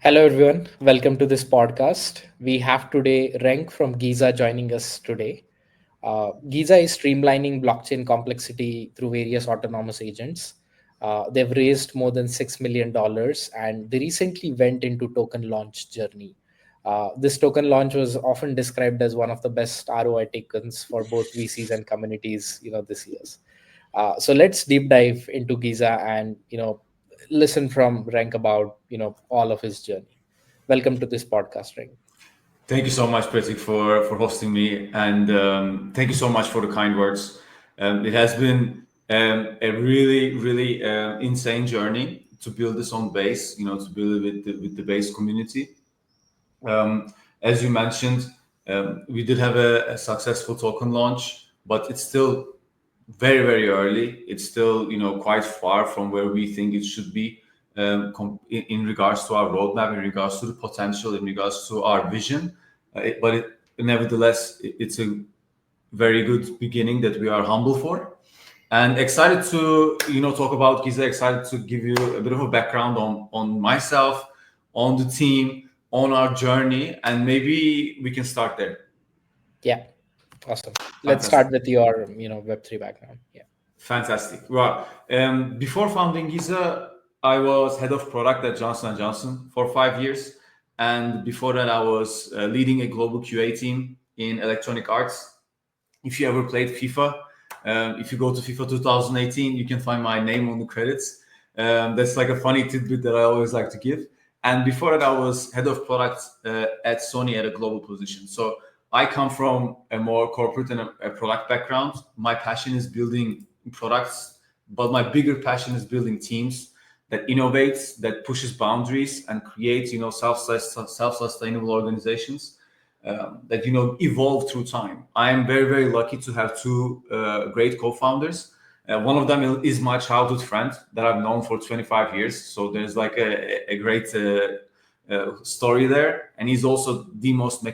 Hello, everyone. Welcome to this podcast. We have today Renk from Giza joining us today. Giza is streamlining blockchain complexity through various autonomous agents. They've raised more than $6 million and they recently went into token launch journey. This token launch was often described as one of the best ROI tokens for both VCs and communities, this year's. So let's deep dive into Giza and listen from Rank about all of his journey. Welcome to this podcast, Rank. Thank you so much, Pratik, for hosting me, and thank you so much for the kind words. It has been a really insane journey to build this on base. To build it with the base community. As you mentioned, we did have a successful token launch, but it's still very early. It's still quite far from where we think it should be in regards to our roadmap, in regards to the potential, in regards to our vision. Nevertheless, it's a very good beginning that we are humble for, and excited to talk about Giza. Excited to give you a bit of a background on myself, on the team, on our journey, and maybe we can start there. Yeah, awesome. Let's Fantastic. start with your Web3 background. Yeah. Fantastic. Well, before founding Giza, I was head of product at Johnson & Johnson for 5 years. And before that, I was leading a global QA team in Electronic Arts. If you ever played FIFA, if you go to FIFA 2018, you can find my name on the credits. That's like a funny tidbit that I always like to give. And before that, I was head of product at Sony at a global position. So I come from a more corporate and a product background. My passion is building products, but my bigger passion is building teams that innovates, that pushes boundaries, and creates self-sustainable organizations that evolve through time. I am very lucky to have two great co-founders. One of them is my childhood friend that I've known for 25 years. So there's like a great story there, and he's also the most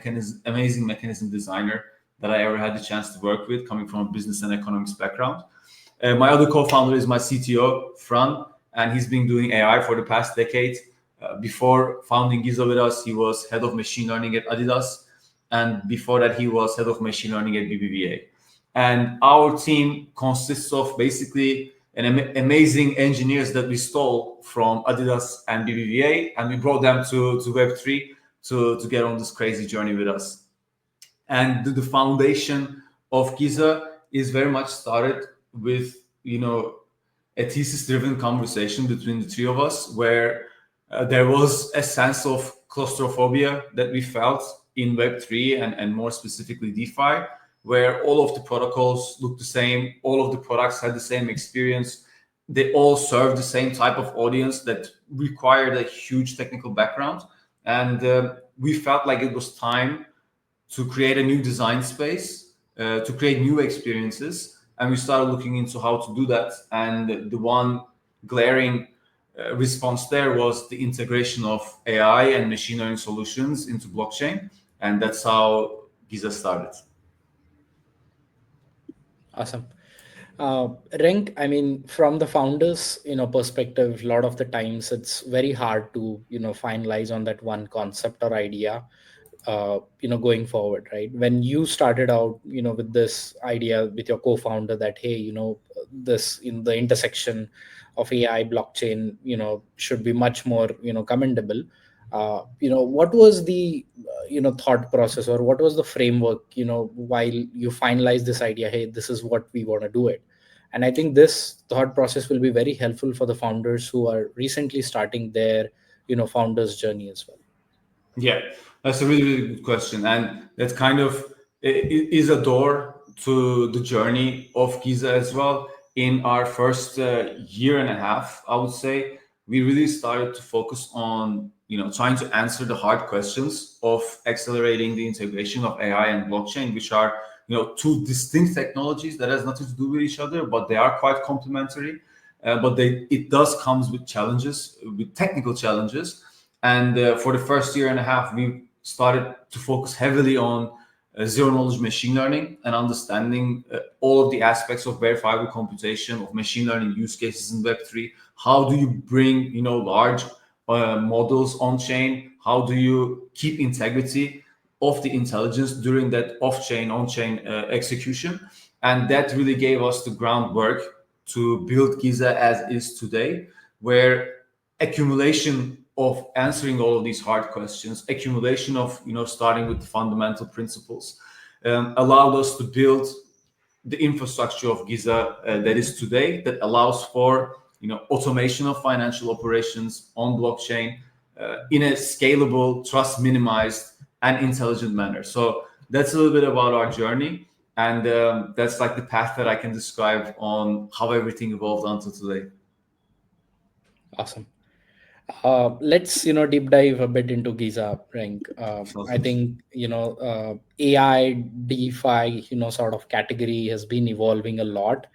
amazing mechanism designer that I ever had the chance to work with, coming from a business and economics background. My other co-founder is my CTO, Fran, and he's been doing AI for the past decade. Before founding Giza with us, he was head of machine learning at Adidas, and before that, he was head of machine learning at BBVA. And our team consists of basically amazing engineers that we stole from Adidas and BBVA, and we brought them to Web3 to get on this crazy journey with us. And the foundation of Giza is very much started with a thesis-driven conversation between the three of us, where there was a sense of claustrophobia that we felt in Web3 and more specifically DeFi, where all of the protocols look the same, all of the products had the same experience, they all serve the same type of audience that required a huge technical background. And we felt like it was time to create a new design space, to create new experiences. And we started looking into how to do that. And the one glaring response there was the integration of AI and machine learning solutions into blockchain. And that's how Giza started. Awesome. Renk, I mean, from the founders, perspective, a lot of the times it's very hard to, finalize on that one concept or idea, going forward, right? When you started out, with this idea with your co-founder that, hey, this in the intersection of AI blockchain, should be much more, commendable. What was the thought process, or what was the framework while you finalize this idea, hey, this is what we want to do it. And I think this thought process will be very helpful for the founders who are recently starting their founders journey as well. Yeah, that's a really good question, and that kind of is a door to the journey of Giza as well. In our first year and a half, I would say, we really started to focus on trying to answer the hard questions of accelerating the integration of AI and blockchain, which are two distinct technologies that has nothing to do with each other, but they are quite complementary. But it does comes with challenges, with technical challenges. And for the first year and a half, we started to focus heavily on zero knowledge machine learning and understanding all of the aspects of verifiable computation, of machine learning use cases in Web3. How do you bring large models on chain? How do you keep integrity of the intelligence during that off chain, on chain execution? And that really gave us the groundwork to build Giza as is today, where accumulation of answering all of these hard questions, accumulation of starting with the fundamental principles, allowed us to build the infrastructure of Giza that is today, that allows for automation of financial operations on blockchain in a scalable, trust minimized, and intelligent manner. So that's a little bit about our journey, and that's like the path that I can describe on how everything evolved until today. Awesome. Let's deep dive a bit into Giza rank. Sounds I good. think AI DeFi sort of category has been evolving a lot.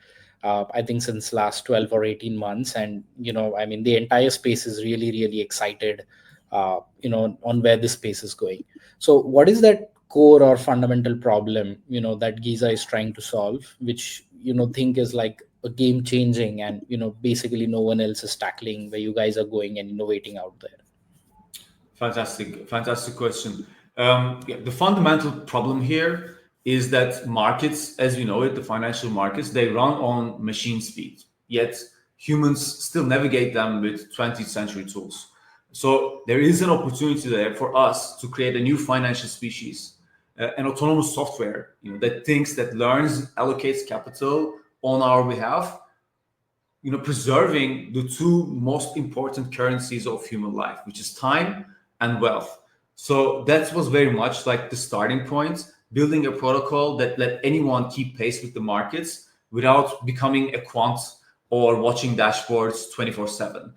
I think since last 12 or 18 months, and I mean the entire space is really really excited. On where this space is going. So what is that core or fundamental problem that Giza is trying to solve, which think is like a game changing, and basically no one else is tackling, where you guys are going and innovating out there? Fantastic, fantastic question. Yeah, the fundamental problem here is that markets, as we know it, the financial markets, they run on machine speed. Yet humans still navigate them with 20th century tools. So there is an opportunity there for us to create a new financial species, an autonomous software, that thinks, that learns, allocates capital on our behalf, preserving the two most important currencies of human life, which is time and wealth. So that was very much like the starting point, building a protocol that let anyone keep pace with the markets without becoming a quant or watching dashboards 24/7.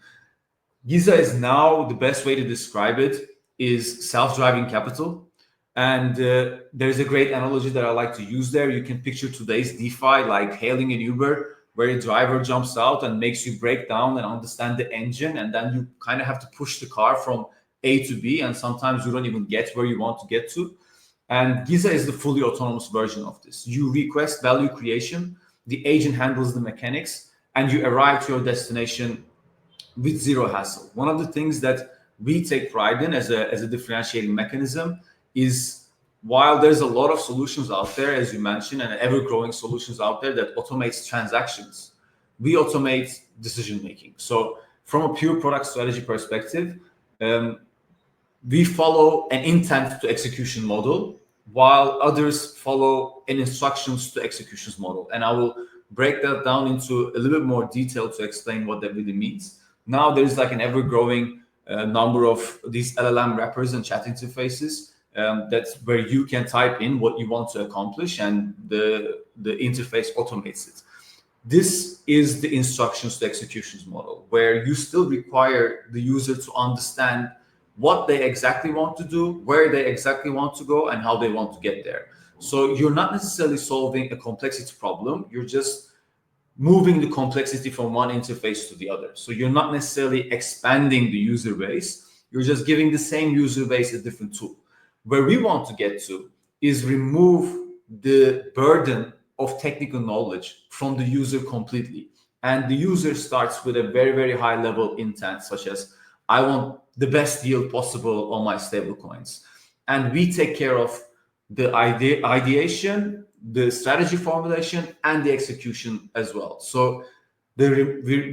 Giza is now, the best way to describe it is self-driving capital. And there's a great analogy that I like to use there. You can picture today's DeFi like hailing an Uber, where a driver jumps out and makes you break down and understand the engine. And then you kind of have to push the car from A to B. And sometimes you don't even get where you want to get to. And Giza is the fully autonomous version of this. You request value creation, the agent handles the mechanics, and you arrive to your destination with zero hassle. One of the things that we take pride in as a differentiating mechanism is, while there's a lot of solutions out there, as you mentioned, and ever growing solutions out there that automates transactions, we automate decision making. So from a pure product strategy perspective, um, we follow an intent to execution model, while others follow an instructions to executions model. And I will break that down into a little bit more detail to explain what that really means. Now there's like an ever growing number of these LLM wrappers and chat interfaces. That's where you can type in what you want to accomplish, and the interface automates it. This is the instructions to executions model, where you still require the user to understand what they exactly want to do, where they exactly want to go, and how they want to get there. So you're not necessarily solving a complexity problem, you're just moving the complexity from one interface to the other. So you're not necessarily expanding the user base, you're just giving the same user base a different tool. Where we want to get to is remove the burden of technical knowledge from the user completely. And the user starts with a very, very high level intent, such as, I want the best deal possible on my stable coins. And we take care of the ideation, the strategy formulation, and the execution as well. So the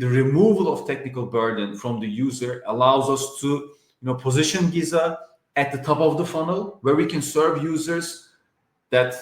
removal of technical burden from the user allows us to position Giza at the top of the funnel, where we can serve users that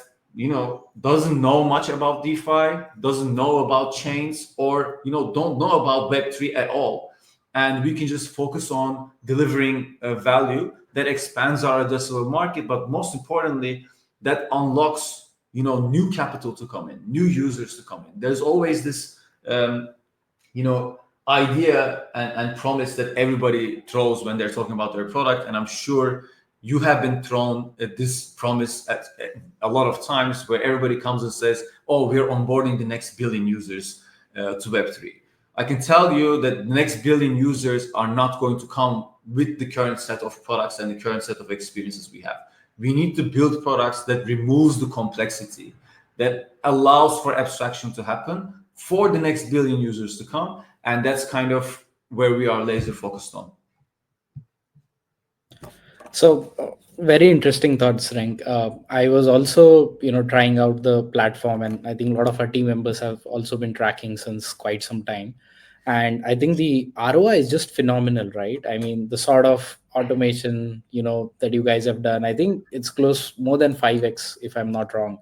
doesn't know much about DeFi, doesn't know about chains, or don't know about Web3 at all, and we can just focus on delivering value that expands our addressable market, but most importantly, that unlocks new capital to come in, new users to come in. There's always this you know idea and promise that everybody throws when they're talking about their product, and I'm sure you have been thrown at this promise at a lot of times, where everybody comes and says, oh, we're onboarding the next billion users to Web3. I can tell you that the next billion users are not going to come with the current set of products and the current set of experiences we have. We need to build products that removes the complexity, that allows for abstraction to happen for the next billion users to come. And that's kind of where we are laser focused on. So very interesting thoughts, Rank. I was also, trying out the platform, and I think a lot of our team members have also been tracking since quite some time. And I think the ROI is just phenomenal, right? I mean, the sort of automation, that you guys have done, I think it's close more than 5x, if I'm not wrong,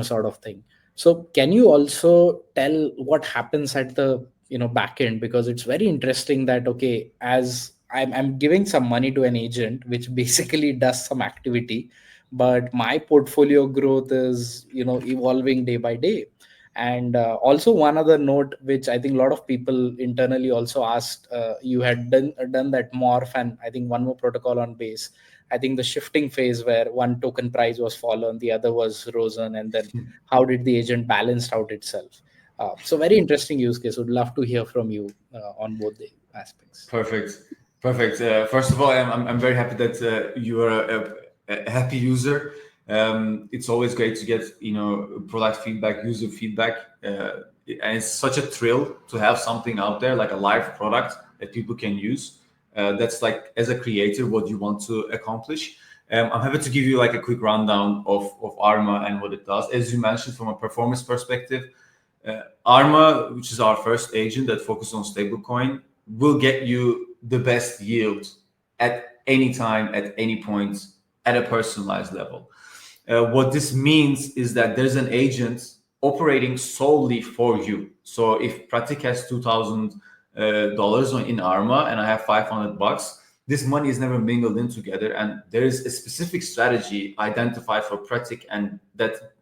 sort of thing. So can you also tell what happens at the back end? Because it's very interesting that, okay, as I'm giving some money to an agent which basically does some activity, but my portfolio growth is evolving day by day. And also one other note which I think a lot of people internally also asked, you had done that morph, and I think one more protocol on base. I think the shifting phase where one token price was fallen, the other was risen, and then how did the agent balanced out itself? So very interesting use case. Would love to hear from you on both the aspects. Perfect. Perfect. First of all, I'm very happy that you are a happy user. It's always great to get product feedback, user feedback, and it's such a thrill to have something out there like a live product that people can use. That's like, as a creator, what you want to accomplish. I'm happy to give you like a quick rundown of Arma and what it does. As you mentioned, from a performance perspective, Arma, which is our first agent that focuses on stablecoin, will get you the best yield at any time, at any point, at a personalized level. What this means is that there's an agent operating solely for you. So if Pratik has $2,000 in Arma and I have $500, this money is never mingled in together, and there is a specific strategy identified for Pratik, and that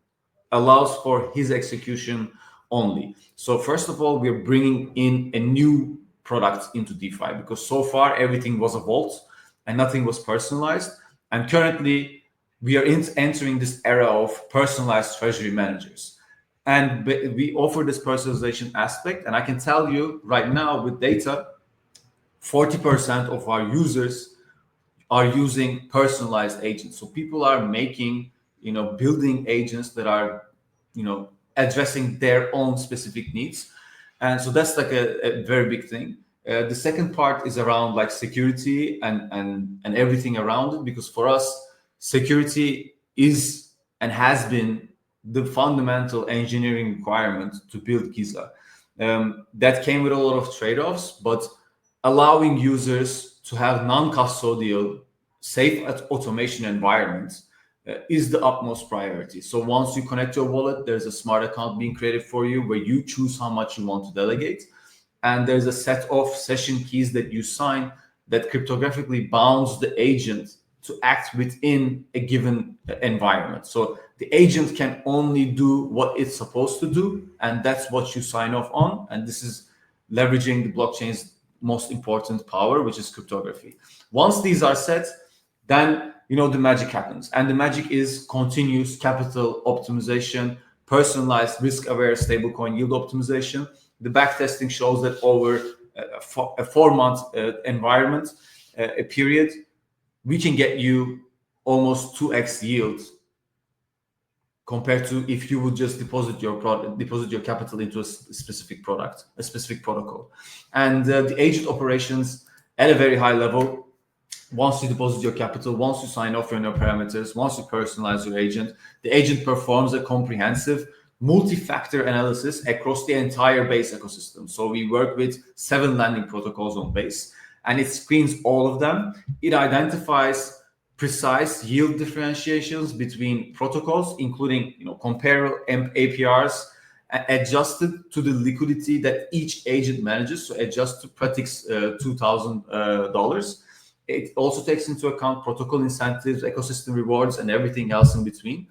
allows for his execution only. So first of all, we're bringing in a new product into DeFi, because so far everything was a vault and nothing was personalized. And currently we are entering this era of personalized treasury managers. And we offer this personalization aspect. And I can tell you right now with data, 40% of our users are using personalized agents. So people are making, building agents that are, addressing their own specific needs. And so that's like a very big thing. The second part is around like security and everything around it, because for us, security is and has been the fundamental engineering requirement to build Giza. That came with a lot of trade-offs, but allowing users to have non-custodial, safe automation environments is the utmost priority. So once you connect your wallet, there's a smart account being created for you where you choose how much you want to delegate. And there's a set of session keys that you sign that cryptographically bounds the agent to act within a given environment. So the agent can only do what it's supposed to do, and that's what you sign off on. And this is leveraging the blockchain's most important power, which is cryptography. Once these are set, then the magic happens, and the magic is continuous capital optimization, personalized risk-aware stablecoin yield optimization. The backtesting shows that over a 4-month environment, a period, we can get you almost 2x yield compared to if you would just deposit your capital into a specific product, a specific protocol. And the agent operations at a very high level, once you deposit your capital, once you sign off on your parameters, once you personalize your agent, the agent performs a comprehensive multi-factor analysis across the entire Base ecosystem. So we work with 7 lending protocols on Base, and it screens all of them. It identifies precise yield differentiations between protocols, including comparable APRs, adjusted to the liquidity that each agent manages. So adjust to Pratik's $2,000. It also takes into account protocol incentives, ecosystem rewards, and everything else in between.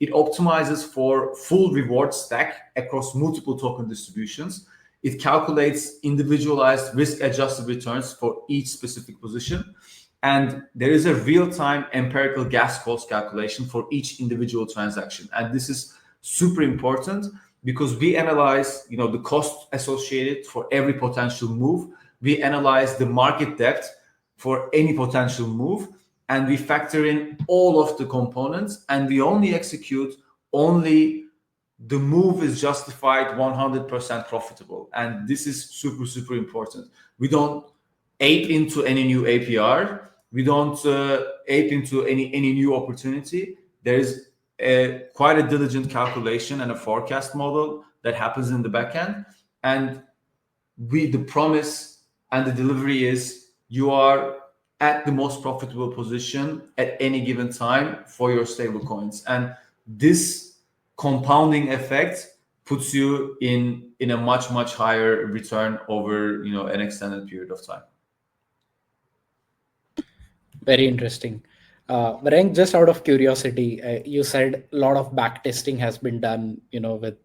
It optimizes for full reward stack across multiple token distributions. It calculates individualized risk-adjusted returns for each specific position. And there is a real-time empirical gas cost calculation for each individual transaction. And this is super important because we analyze, the cost associated for every potential move. We analyze the market depth for any potential move, and we factor in all of the components, and we only execute only the move is justified 100% profitable. And this is super, super important. We don't ape into any new APR. We don't ape into any new opportunity. There is quite a diligent calculation and a forecast model that happens in the back end, and the promise and the delivery is you are at the most profitable position at any given time for your stable coins, and this compounding effect puts you in a much higher return over an extended period of time. Very interesting. Rank, just out of curiosity, you said a lot of back testing has been done, with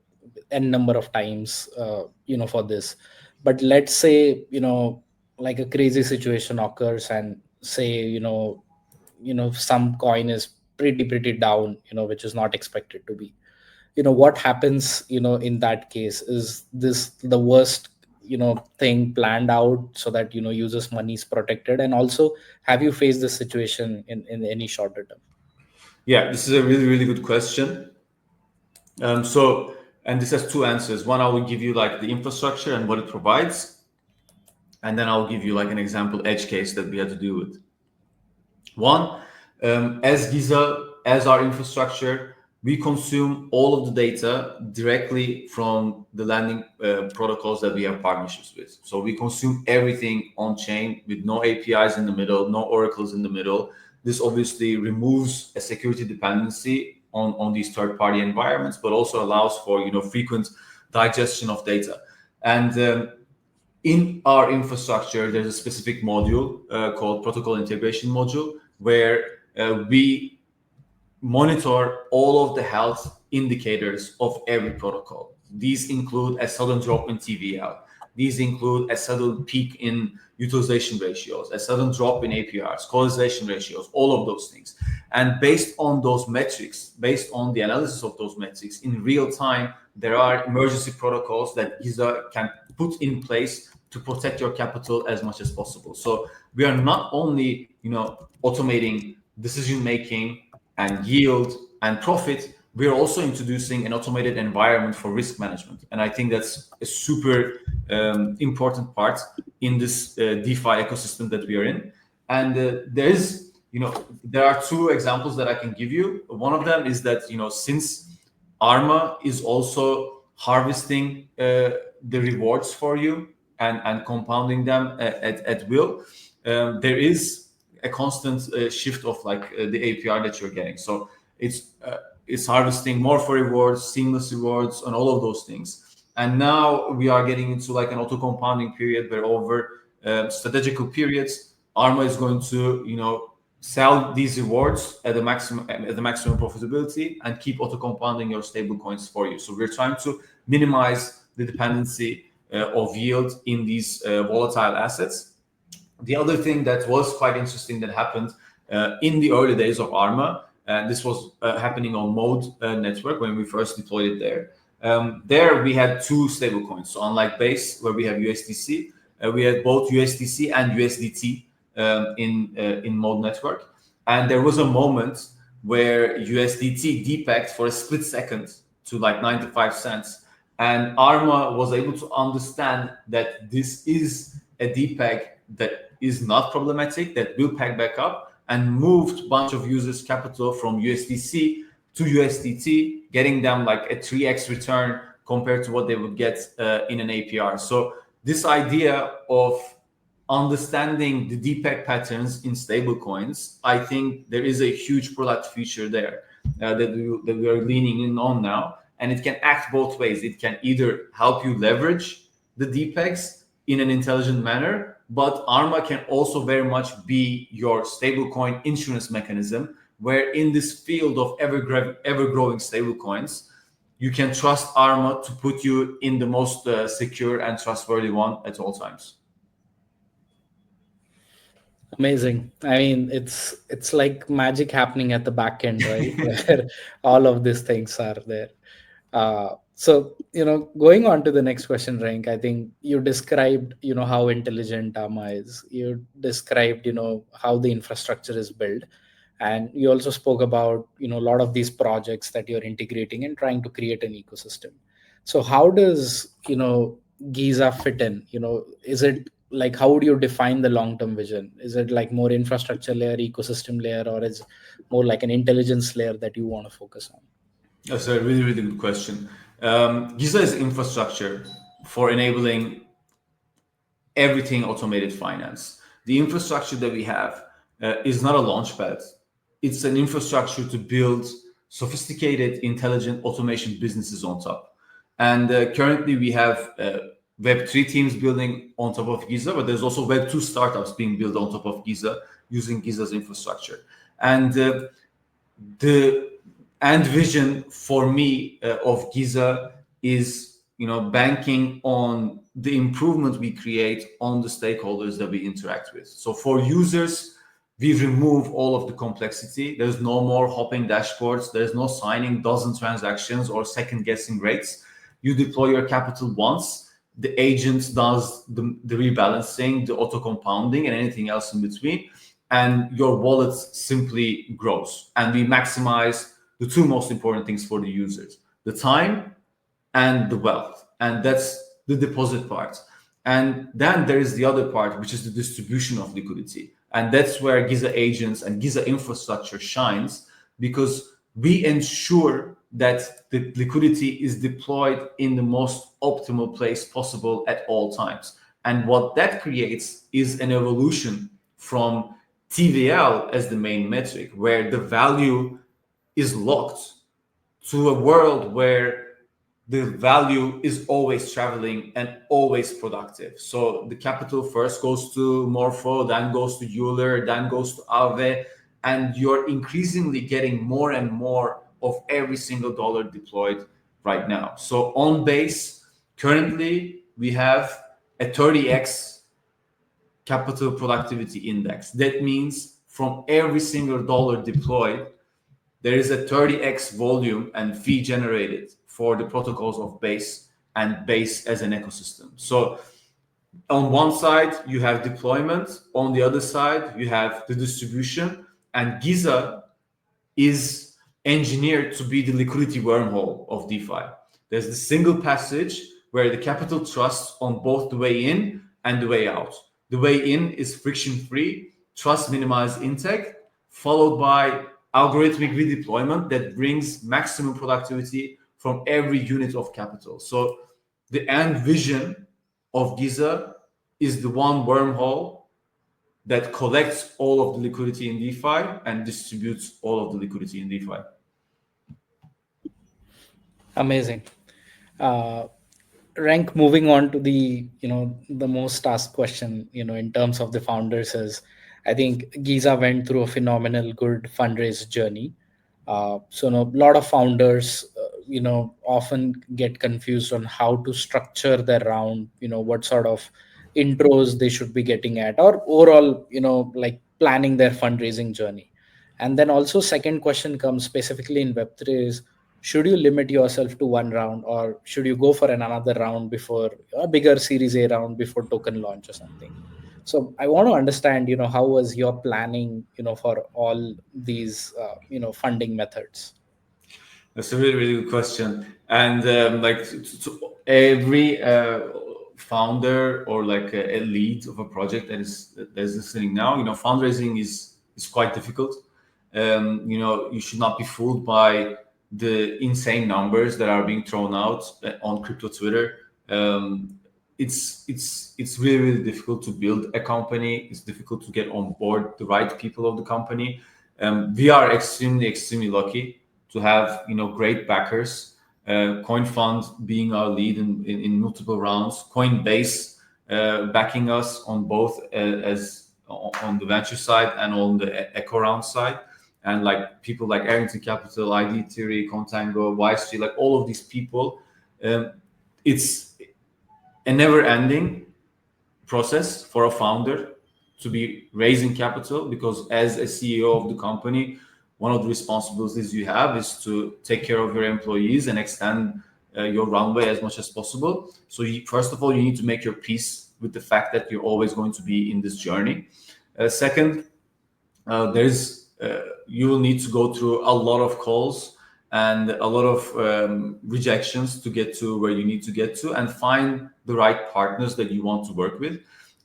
n number of times, for this. But let's say, like a crazy situation occurs, and say, some coin is pretty down, which is not expected to be. What happens, in that case? Is this the worst, thing planned out so that, users money is protected? And also, have you faced this situation in any shorter term? Yeah, this is a really good question. So, and this has two answers. One, I will give you like the infrastructure and what it provides, and then I'll give you like an example edge case that we had to deal with. One, as Giza, as our infrastructure, we consume all of the data directly from the lending protocols that we have partnerships with. So we consume everything on chain with no APIs in the middle, no oracles in the middle. This obviously removes a security dependency on these third-party environments, but also allows for frequent digestion of data. And in our infrastructure, there's a specific module called protocol integration module where we monitor all of the health indicators of every protocol. These include a sudden drop in TVL. These include a sudden peak in utilization ratios, a sudden drop in APRs, correlation ratios, all of those things. And based on those metrics, based on the analysis of those metrics in real time, there are emergency protocols that Giza can put in place to protect your capital as much as possible. So we are not only, automating decision making and yield and profit, we're also introducing an automated environment for risk management. And I think that's a super important part in this DeFi ecosystem that we are in. And there are two examples that I can give you. One of them is that, since Arma is also harvesting the rewards for you and compounding them at will, there is a constant shift of like the APR that you're getting. So it's harvesting more for rewards, seamless rewards, and all of those things. And now we are getting into like an auto compounding period where over strategical periods, Arma is going to sell these rewards at the maximum profitability and keep auto compounding your stable coins for you. So we're trying to minimize the dependency of yield in these volatile assets. The other thing that was quite interesting that happened in the early days of Arma, and this was happening on Mode network when we first deployed it there. There we had two stablecoins. So unlike Base, where we have USDC, we had both USDC and USDT in Mode network. And there was a moment where USDT depegged for a split second to like 95 cents. And Arma was able to understand that this is a depeg that is not problematic, that will peg back up, and moved a bunch of users' capital from USDC to USDT, getting them like a 3x return compared to what they would get in an APR. So this idea of understanding the depeg patterns in stablecoins, I think there is a huge product feature there that we are leaning in on now, and it can act both ways. It can either help you leverage the depegs in an intelligent manner, but Arma can also very much be your stablecoin insurance mechanism, where in this field of ever-growing stablecoins, you can trust Arma to put you in the most secure and trustworthy one at all times. Amazing. I mean, it's like magic happening at the back end, right? Where all of these things are there. So, going on to the next question, Rank, I think you described, how intelligent Ama is. You described, how the infrastructure is built. And you also spoke about, a lot of these projects that you're integrating and trying to create an ecosystem. So how does, Giza fit in? Is it like how would you define the long term vision? Is it like more infrastructure layer, ecosystem layer, or is more like an intelligence layer that you want to focus on? That's a really, really good question. Giza is infrastructure for enabling everything automated finance. The infrastructure that we have is not a launchpad. It's an infrastructure to build sophisticated, intelligent automation businesses on top. And currently, we have Web3 teams building on top of Giza, but there's also Web2 startups being built on top of Giza using Giza's infrastructure. And the end vision for me of Giza is, banking on the improvement we create on the stakeholders that we interact with. So for users, we remove all of the complexity. There's no more hopping dashboards. There's no signing dozen transactions or second guessing rates. You deploy your capital once. The agent does the rebalancing, the auto compounding, and anything else in between, and your wallet simply grows. And we maximize the two most important things for the users: the time and the wealth. And that's the deposit part. And then there is the other part, which is the distribution of liquidity. And that's where Giza agents and Giza infrastructure shines, because we ensure that the liquidity is deployed in the most optimal place possible at all times. And what that creates is an evolution from TVL as the main metric, where the value is locked, to a world where the value is always traveling and always productive. So the capital first goes to Morpho, then goes to Euler, then goes to Aave, and you're increasingly getting more and more of every single dollar deployed right now. So on base, currently we have a 30x capital productivity index. That means from every single dollar deployed, there is a 30x volume and fee generated for the protocols of Base and Base as an ecosystem. So on one side, you have deployment. On the other side, you have the distribution. And Giza is engineered to be the liquidity wormhole of DeFi. There's the single passage where the capital trusts on both the way in and the way out. The way in is friction free, trust minimized intake, followed by algorithmic redeployment that brings maximum productivity from every unit of capital. So the end vision of Giza is the one wormhole that collects all of the liquidity in DeFi and distributes all of the liquidity in DeFi. Amazing. uh, Rank, moving on to the the most asked question in terms of the founders is, I think Giza went through a phenomenal good fundraise journey. So a lot of founders often get confused on how to structure their round, what sort of intros they should be getting at, or overall like planning their fundraising journey. And then also second question comes specifically in web3 is, should you limit yourself to one round, or should you go for another round before a bigger series A round before token launch or something? So I want to understand how was your planning for all these funding methods? That's a really, really good question. And like to every founder or like a lead of a project that is listening now, fundraising is quite difficult. You should not be fooled by the insane numbers that are being thrown out on crypto Twitter. It's really, really difficult to build a company. It's difficult to get on board the right people of the company. We are extremely, extremely lucky to have great backers. Coin Fund being our lead in multiple rounds. Coinbase backing us on both as on the venture side and on the echo round side. And like people like Arrington Capital, ID Theory, Contango, YSG, like all of these people, it's a never-ending process for a founder to be raising capital, because as a CEO of the company, one of the responsibilities you have is to take care of your employees and extend your runway as much as possible. So first of all, you need to make your peace with the fact that you're always going to be in this journey. Second, you will need to go through a lot of calls and a lot of rejections to get to where you need to get to, and find the right partners that you want to work with.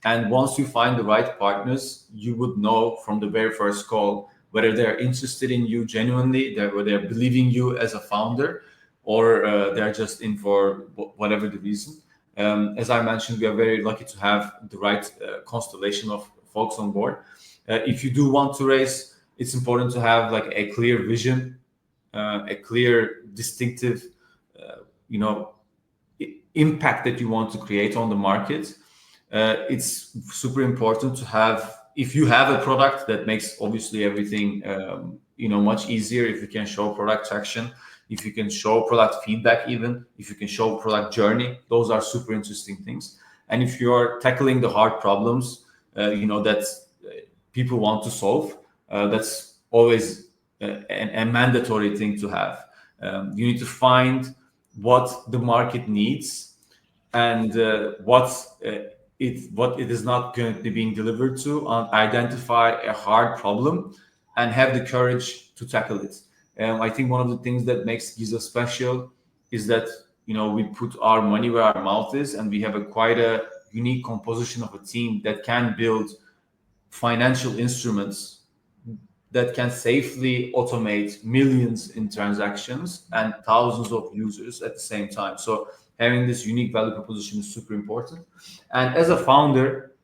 And once you find the right partners, you would know from the very first call whether they're interested in you genuinely, whether they're believing you as a founder, or they're just in for whatever the reason. As I mentioned, we are very lucky to have the right constellation of folks on board. If you do want to raise, it's important to have like a clear vision, a clear, distinctive, you know, impact that you want to create on the market. It's super important to have, if you have a product, that makes obviously everything much easier. If you can show product traction, if you can show product feedback, even if you can show product journey, those are super interesting things. And if you're tackling the hard problems, that people want to solve, that's always a mandatory thing to have. You need to find what the market needs, and what it is not currently being delivered to, and identify a hard problem and have the courage to tackle it. I think one of the things that makes Giza special is that we put our money where our mouth is, and we have a quite a unique composition of a team that can build financial instruments that can safely automate millions in transactions and thousands of users at the same time. So having this unique value proposition is super important. And as a founder,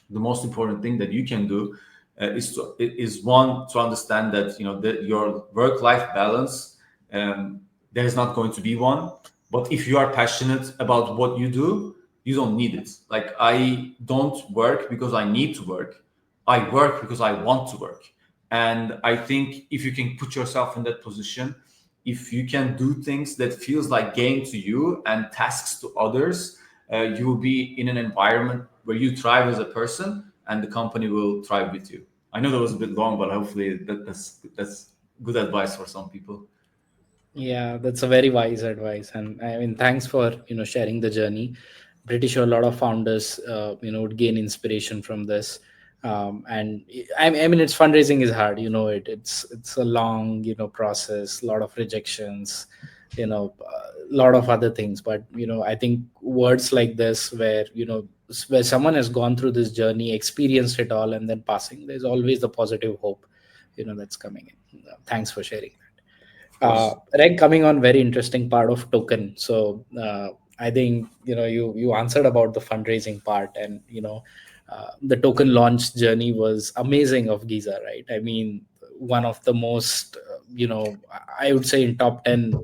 the most important thing that you can do is one, to understand that that your work life balance, there is not going to be one. But if you are passionate about what you do, you don't need it. Like, I don't work because I need to work. I work because I want to work. And I think if you can put yourself in that position, if you can do things that feels like game to you and tasks to others, you will be in an environment where you thrive as a person, and the company will thrive with you. I know that was a bit long, but hopefully that's good advice for some people. Yeah, that's a very wise advice, and I mean, thanks for sharing the journey. Pretty sure a lot of founders would gain inspiration from this. And I mean, it's fundraising is hard. It's a long process, a lot of rejections, a lot of other things. But I think words like this, where where someone has gone through this journey, experienced it all, and then passing, there's always the positive hope that's coming in. Thanks for sharing. Of course. Reg, coming on very interesting part of token. So I think you answered about the fundraising part, and the token launch journey was amazing of Giza, right? I mean, one of the most I would say in top 10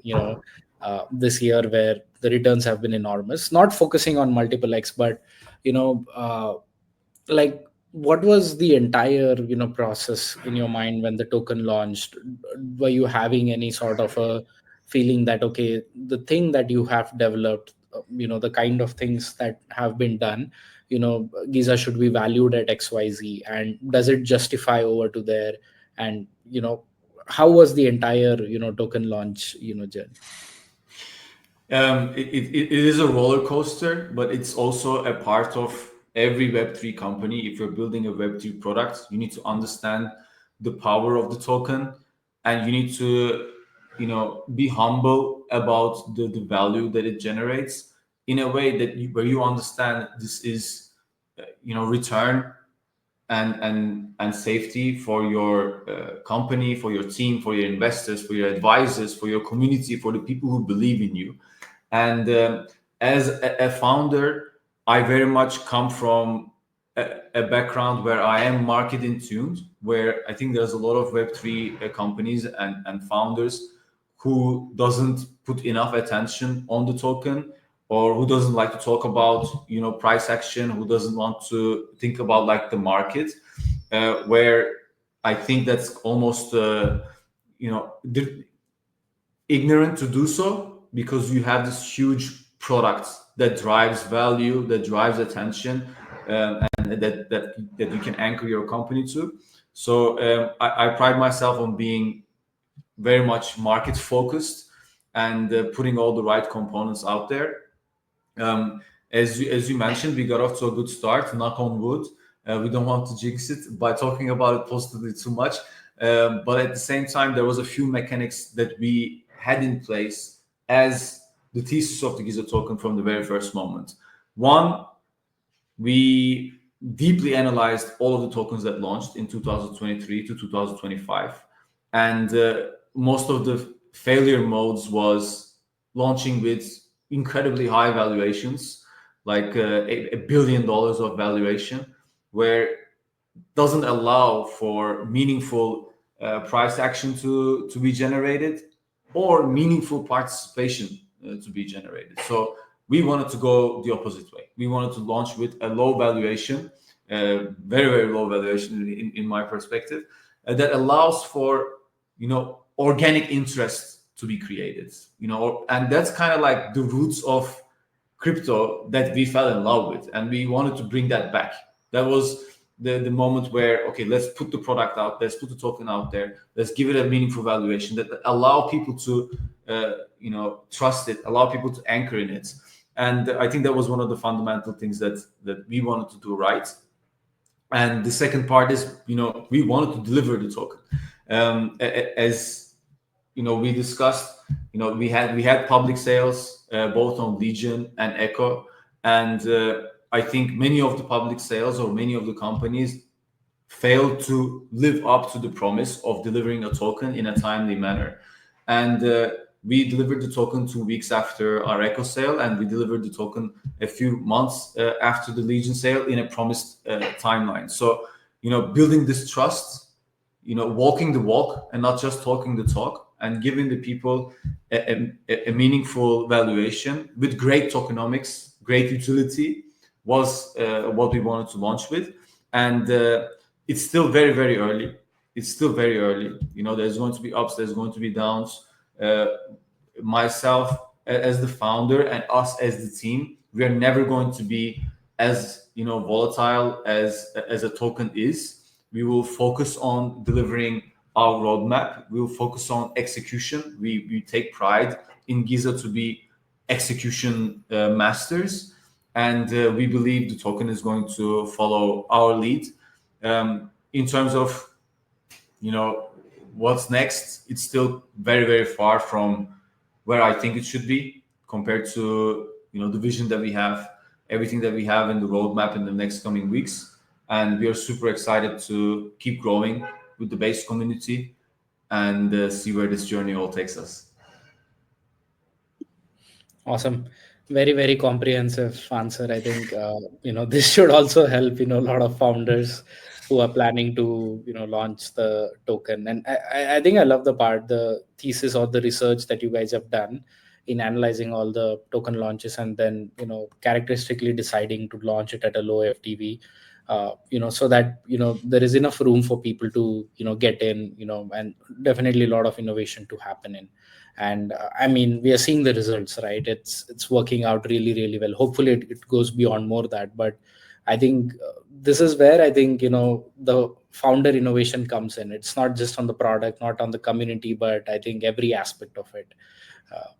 this year, where the returns have been enormous. Not focusing on multiple X, but you know uh, like, what was the entire process in your mind when the token launched? Were you having any sort of a feeling that, okay, the thing that you have developed, the kind of things that have been done, Giza should be valued at XYZ, and does it justify over to there? And how was the entire token launch journey? It is a roller coaster, but it's also a part of every Web3 company. If you're building a Web3 product, you need to understand the power of the token, and you need to, be humble about the value that it generates, in a way that where you understand this is, return and safety for your company, for your team, for your investors, for your advisors, for your community, for the people who believe in you. And as a founder, I very much come from a background where I am marketing tuned, where I think there's a lot of Web3 companies and founders who doesn't put enough attention on the token, or who doesn't like to talk about price action, who doesn't want to think about like the market, where I think that's almost you know ignorant to do so, because you have this huge product that drives value, that drives attention, and that you can anchor your company to. So I pride myself on being very much market focused, and putting all the right components out there. As you mentioned, we got off to a good start. Knock on wood. We don't want to jinx it by talking about it positively too much. But at the same time, there was a few mechanics that we had in place as the thesis of the Giza token from the very first moment. One, we deeply analyzed all of the tokens that launched in 2023 to 2025, and most of the failure modes was launching with incredibly high valuations, like $1 billion of valuation, where doesn't allow for meaningful price action to be generated or meaningful participation to be generated. So we wanted to go the opposite way. We wanted to launch with a low valuation, very very low valuation in my perspective, that allows for organic interest to be created. And that's kind of like the roots of crypto that we fell in love with, and we wanted to bring that back. That was the moment where, okay, let's put the product out, let's put the token out there, let's give it a meaningful valuation that allow people to trust it, allow people to anchor in it. And I think that was one of the fundamental things that we wanted to do right. And the second part is, we wanted to deliver the token, as we discussed. We had public sales, both on Legion and Echo, and I think many of the public sales or many of the companies failed to live up to the promise of delivering a token in a timely manner. And we delivered the token 2 weeks after our Echo sale, and we delivered the token a few months after the Legion sale in a promised timeline. So, building this trust, walking the walk and not just talking the talk, and giving the people a meaningful valuation with great tokenomics, great utility, was what we wanted to launch with. And it's still very, very early. It's still very early. There's going to be ups, there's going to be downs. Uh, Myself as the founder and us as the team, we are never going to be as volatile as a token is. We will focus on delivering our roadmap. We will focus on execution. We take pride in Giza to be execution masters, and we believe the token is going to follow our lead. In terms of what's next, it's still very very far from where I think it should be compared to the vision that we have, everything that we have in the roadmap in the next coming weeks. And we are super excited to keep growing with the base community and see where this journey all takes us. Awesome. Very, very comprehensive answer. I think, this should also help, a lot of founders who are planning to, launch the token. And I think I love the part, the thesis or the research that you guys have done in analyzing all the token launches and then, characteristically deciding to launch it at a low FTV, so that, there is enough room for people to, get in, and definitely a lot of innovation to happen in. And I mean, we are seeing the results, right? It's working out really really well. Hopefully it goes beyond more that. But I think this is where I think the founder innovation comes in. It's not just on the product, not on the community, but I think every aspect of it.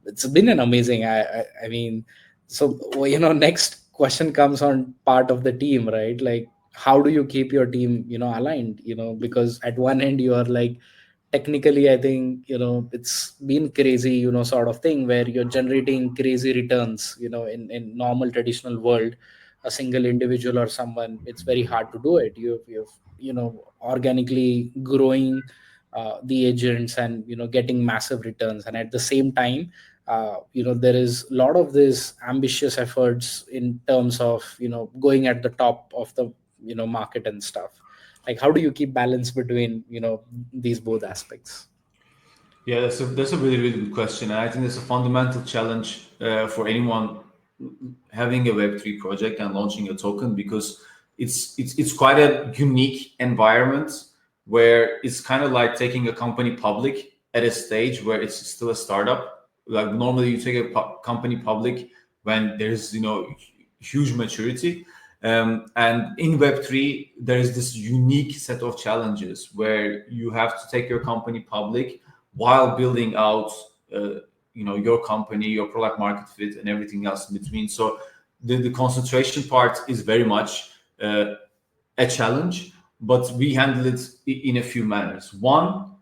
It's been an amazing, I mean, so next question comes on part of the team, right? Like, how do you keep your team aligned, because at one end you are like, technically I think it's been crazy, sort of thing where you're generating crazy returns, in normal traditional world. A single individual or someone, it's very hard to do it. You've organically growing the agents and getting massive returns, and at the same time there is a lot of this ambitious efforts in terms of going at the top of the market and stuff. Like, how do you keep balance between these both aspects? Yeah, that's a really really good question, and I think that's a fundamental challenge for anyone having a Web3 project and launching a token, because it's quite a unique environment where it's kind of like taking a company public at a stage where it's still a startup. Like normally you take a company public when there's huge maturity, and in Web3 there is this unique set of challenges where you have to take your company public while building out your company, your product market fit, and everything else in between. So the concentration part is very much a challenge, but we handle it in a few manners. One,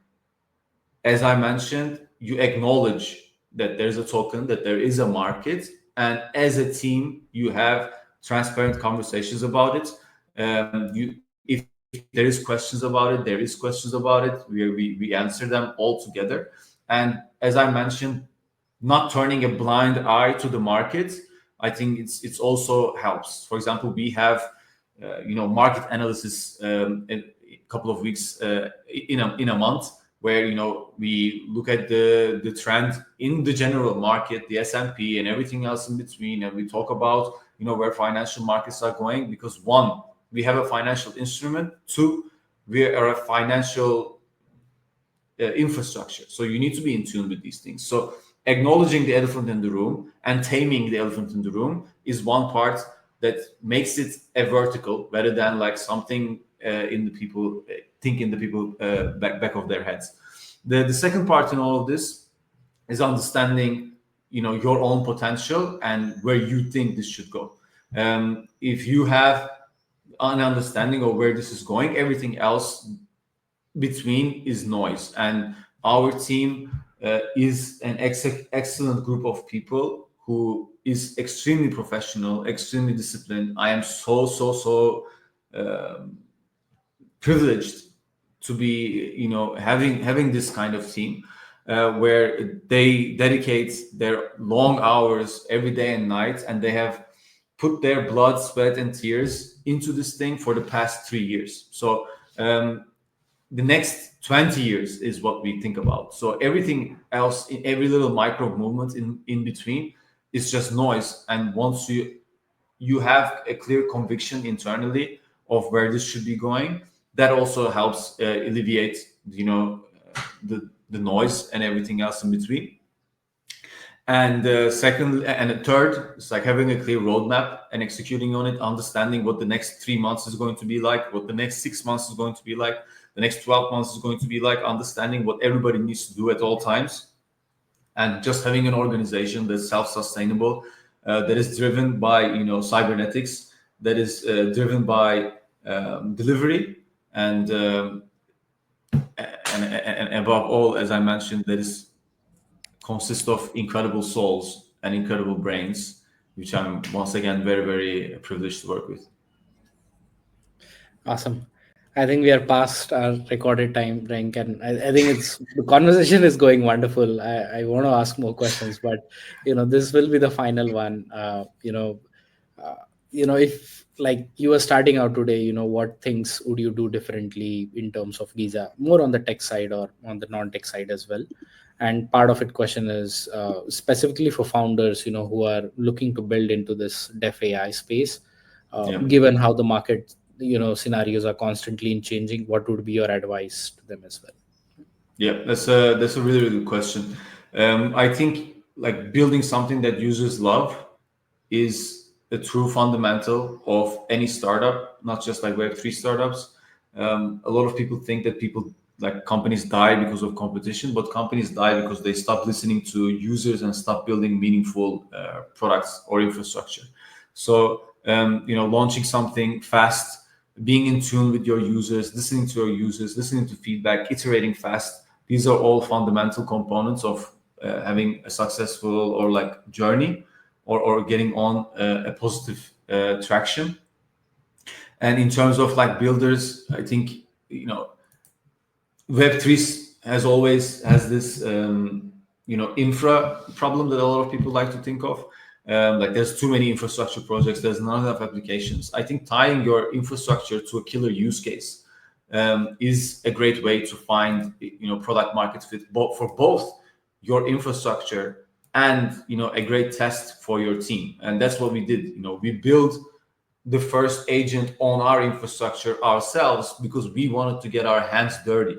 as I mentioned, you acknowledge that there's a token, that there is a market, and as a team, you have transparent conversations about it. If there is questions about it, there is questions about it. We answer them all together. And as I mentioned, not turning a blind eye to the market, I think it's also helps. For example, we have market analysis a couple of weeks in a month, where we look at the trend in the general market, the S&P and everything else in between, and we talk about where financial markets are going, because one, we have a financial instrument. Two, we are a financial infrastructure. So you need to be in tune with these things. So acknowledging the elephant in the room and taming the elephant in the room is one part that makes it a vertical, rather than like something in the people think in the people back of their heads. The second part in all of this is understanding your own potential and where you think this should go. If you have an understanding of where this is going, everything else between is noise. And our team is an excellent group of people who is extremely professional, extremely disciplined. I am so privileged to be having this kind of team, where they dedicate their long hours every day and night, and they have put their blood, sweat and tears into this thing for the past 3 years. So the next 20 years is what we think about. So everything else, in every little micro movement in between, is just noise. And once you have a clear conviction internally of where this should be going, that also helps alleviate the noise and everything else in between. And second, and a third, it's like having a clear roadmap and executing on it, understanding what the next 3 months is going to be like, what the next 6 months is going to be like, the next 12 months is going to be like, understanding what everybody needs to do at all times, and just having an organization that's self-sustainable, that is driven by cybernetics, that is driven by delivery, and, and above all, as I mentioned, that is consist of incredible souls and incredible brains, which I'm once again very, very privileged to work with. Awesome. I think we are past our recorded time, Rank, and I think it's the conversation is going wonderful. I want to ask more questions, but this will be the final one. Uh, if like you were starting out today, what things would you do differently in terms of Giza, more on the tech side or on the non-tech side as well? And part of it question is specifically for founders, who are looking to build into this Def AI space, Yeah. given how the market scenarios are constantly in changing, what would be your advice to them as well? Yeah, that's a really, really good question. I think like building something that users love is a true fundamental of any startup, not just like Web3 startups. A lot of people think that companies die because of competition, but companies die because they stop listening to users and stop building meaningful products or infrastructure. So launching something fast, being in tune with your users, listening to your users, listening to feedback, iterating fast. These are all fundamental components of having a successful or like journey, or getting on a positive traction. And in terms of like builders, I think Web3 has this infra problem that a lot of people like to think of. Like there's too many infrastructure projects, there's not enough applications. I think tying your infrastructure to a killer use case is a great way to find product market fit, for both your infrastructure and a great test for your team. And that's what we did. We built the first agent on our infrastructure ourselves because we wanted to get our hands dirty.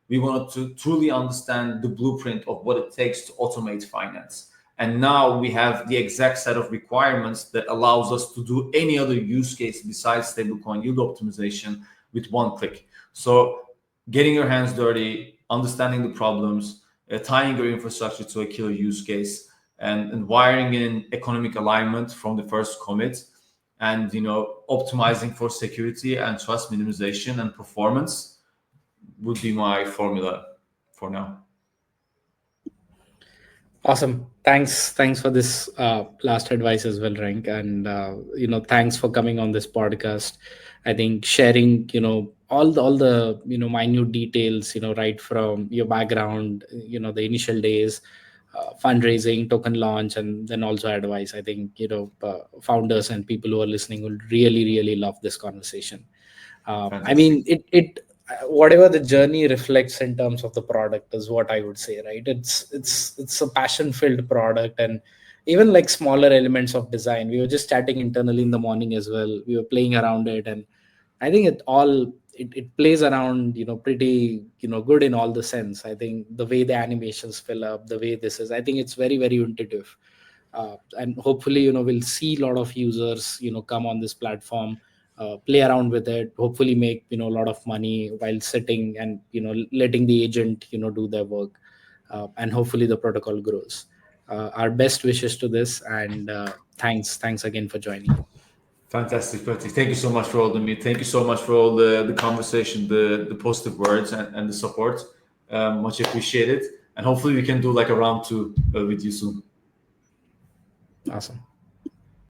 We wanted to truly understand the blueprint of what it takes to automate finance. And now we have the exact set of requirements that allows us to do any other use case besides stablecoin yield optimization with one click. So getting your hands dirty, understanding the problems, tying your infrastructure to a killer use case, and wiring in economic alignment from the first commit, and optimizing for security and trust minimization and performance would be my formula for now. Awesome. Thanks for this last advice as well, Rank, and thanks for coming on this podcast. I think sharing, all the minute details, right from your background, the initial days, fundraising, token launch, and then also advice. I think founders and people who are listening will really really love this conversation. I Fantastic. mean, it whatever the journey reflects in terms of the product is what I would say, right? It's a passion filled product, and even like smaller elements of design. We were just chatting internally in the morning as well. We were playing around it, and I think it plays around, pretty, good in all the sense. I think the way the animations fill up, the way this is, I think it's very, very intuitive. And hopefully, we'll see a lot of users, come on this platform, play around with it, hopefully make, a lot of money while sitting and, letting the agent, do their work. And hopefully the protocol grows. Our best wishes to this, and thanks again for joining. Fantastic, fantastic. Thank you so much for all the meet. Thank you so much for all the conversation, the positive words, and the support. Much appreciated. And hopefully we can do like a round two with you soon. Awesome.